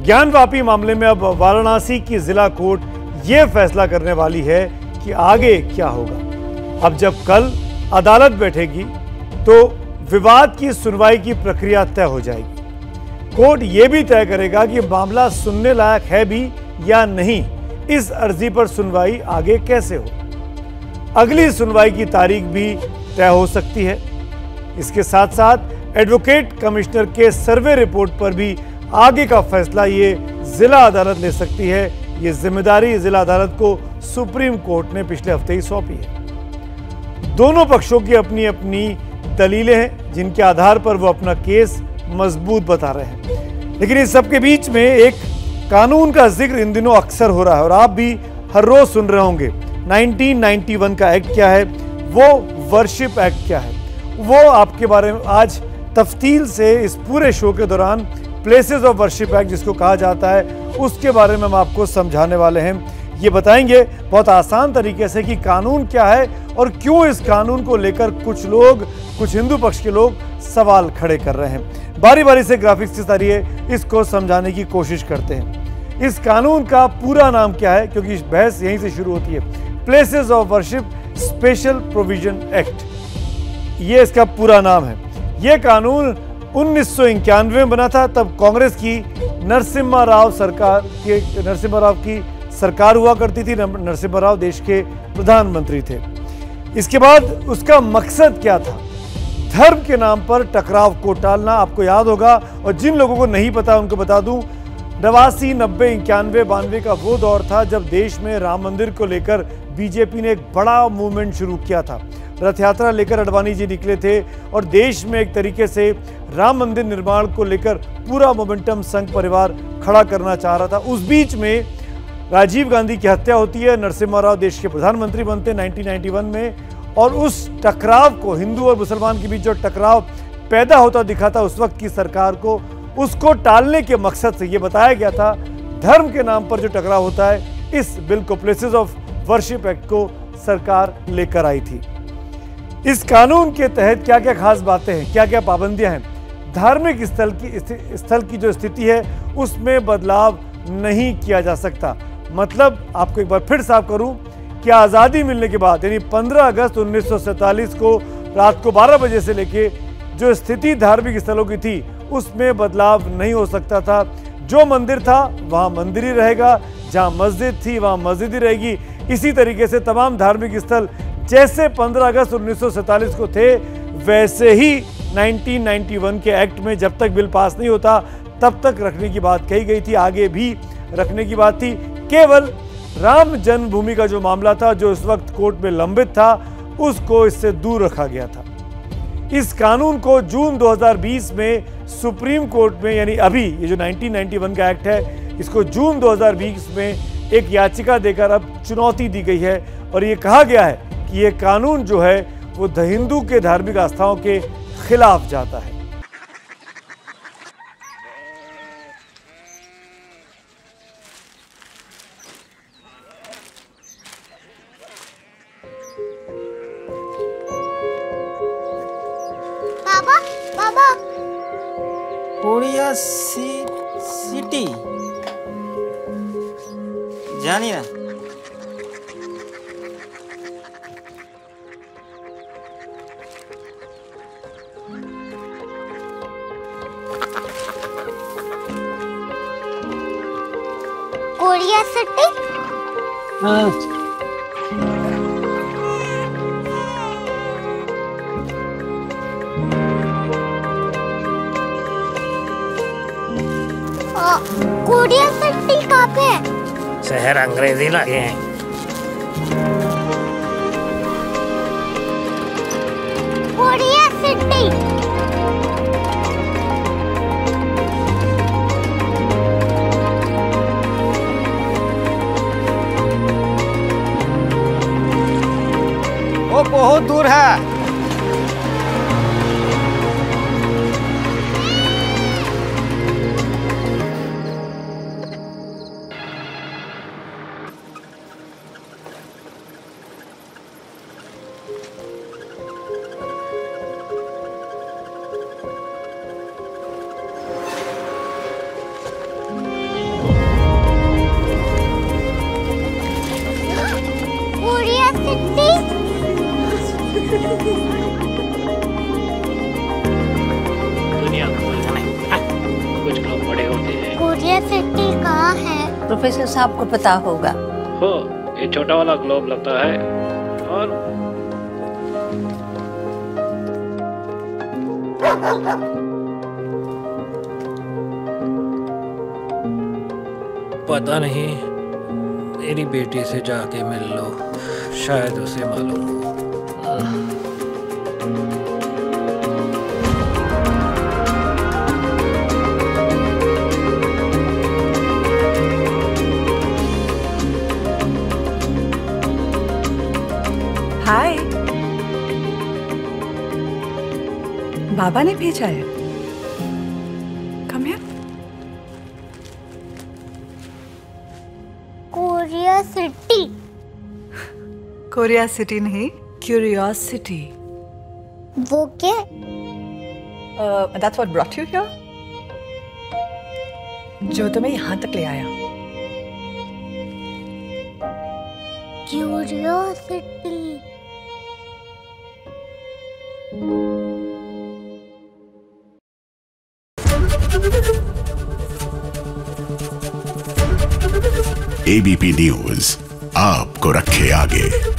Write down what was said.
ज्ञानवापी मामले में अब वाराणसी की जिला कोर्ट यह फैसला करने वाली है कि आगे क्या होगा। अब जब कल अदालत बैठेगी तो विवाद की सुनवाई की प्रक्रिया तय हो जाएगी। कोर्ट यह भी तय करेगा कि मामला सुनने लायक है भी या नहीं, इस अर्जी पर सुनवाई आगे कैसे हो। अगली सुनवाई की तारीख भी तय हो सकती है। इसके साथ साथ एडवोकेट कमिश्नर के सर्वे रिपोर्ट पर भी आगे का फैसला ये जिला अदालत ले सकती है। ये जिम्मेदारी जिला अदालत को सुप्रीम कोर्ट ने पिछले हफ्ते ही सौंपी है। दोनों पक्षों की अपनी अपनी दलीलें हैं जिनके आधार पर वो अपना केस मजबूत बता रहे हैं। लेकिन इस सबके बीच में एक कानून का जिक्र इन दिनों अक्सर हो रहा है और आप भी हर रोज सुन रहे होंगे। 1991 का एक्ट क्या है, वो वर्शिप एक्ट क्या है, वो आपके बारे में आज तफसील से इस पूरे शो के दौरान प्लेसेस ऑफ वर्शिप एक्ट जिसको कहा जाता है उसके बारे में हम आपको समझाने वाले हैं। ये बताएंगे बहुत आसान तरीके से कि कानून क्या है और क्यों इस कानून को लेकर कुछ लोग, कुछ हिंदू पक्ष के लोग सवाल खड़े कर रहे हैं। बारी बारी से ग्राफिक्स के जरिए इसको समझाने की कोशिश करते हैं। इस कानून का पूरा नाम क्या है, क्योंकि बहस यहीं से शुरू होती है। Places of worship special provision act, ये इसका पूरा नाम है। यह कानून 1991 में बना था। तब कांग्रेस की नरसिम्हा राव की सरकार हुआ करती थी। नरसिम्हा राव देश के प्रधानमंत्री थे। इसके बाद उसका मकसद क्या था? धर्म के नाम पर टकराव को टालना। आपको याद होगा, और जिन लोगों को नहीं पता उनको बता दूं, 89, 90, 91, 92 का वो दौर था जब देश में राम मंदिर को लेकर बीजेपी ने एक बड़ा मूवमेंट शुरू किया था। रथ यात्रा लेकर अडवाणी जी निकले थे और देश में एक तरीके से राम मंदिर निर्माण को लेकर पूरा मोमेंटम संघ परिवार खड़ा करना चाह रहा था। उस बीच में राजीव गांधी की हत्या होती है, नरसिम्हा राव देश के प्रधानमंत्री बनते हैं 1991 में, और उस टकराव को, हिंदू और मुसलमान के बीच जो टकराव पैदा होता दिखा था उस वक्त की सरकार को, उसको टालने के मकसद से ये बताया गया था धर्म के नाम पर जो टकराव होता है, इस बिल को, प्लेसेस ऑफ वर्शिप एक्ट को सरकार लेकर आई थी। इस कानून के तहत क्या क्या खास बातें हैं, क्या क्या पाबंदियां हैं? धार्मिक स्थल की जो स्थिति है उसमें बदलाव नहीं किया जा सकता। मतलब आपको एक बार फिर साफ करूं कि आज़ादी मिलने के बाद यानी 15 अगस्त 1947 को रात को 12 बजे से लेके जो स्थिति धार्मिक स्थलों की थी उसमें बदलाव नहीं हो सकता था। जो मंदिर था वहां मंदिर ही रहेगा, जहां मस्जिद थी वहां मस्जिद ही रहेगी। इसी तरीके से तमाम धार्मिक स्थल जैसे 15 अगस्त 1947 को थे वैसे ही 1991 के एक्ट में जब तक बिल पास नहीं होता तब तक रखने की बात कही गई थी, आगे भी रखने की बात थी। केवल राम जन्मभूमि का जो मामला था जो इस वक्त कोर्ट में लंबित था उसको इससे दूर रखा गया था। इस कानून को जून 2020 में सुप्रीम कोर्ट में, यानी अभी ये जो 1991 का एक्ट है इसको जून 2020 में एक याचिका देकर अब चुनौती दी गई है और ये कहा गया है कि ये कानून जो है वो हिंदू के धार्मिक आस्थाओं के खिलाफ जाता है। बाबा, बाबा, कोरिया सिटी जानी ना? Korea city? हाँ। कोरिया सिटी कहाँ पे है? शहर अंग्रेजी लगे हैं। Korea city. वो बहुत दूर है। कोरिया सिटी कहाँ है? प्रोफेसर साहब को पता होगा। हो, ये छोटा वाला ग्लोब लगता है। और पता नहीं, मेरी बेटी से जाके मिल लो, शायद उसे मालूम हो। हाय, बाबा ने भेजा है। Come here. Korea city. Korea city नहीं, क्यूरियोसिटी। वो क्या? That's what brought you here? जो तुम्हें यहाँ तक ले आया। क्यूरियोसिटी। एबीपी न्यूज आपको रखे आगे।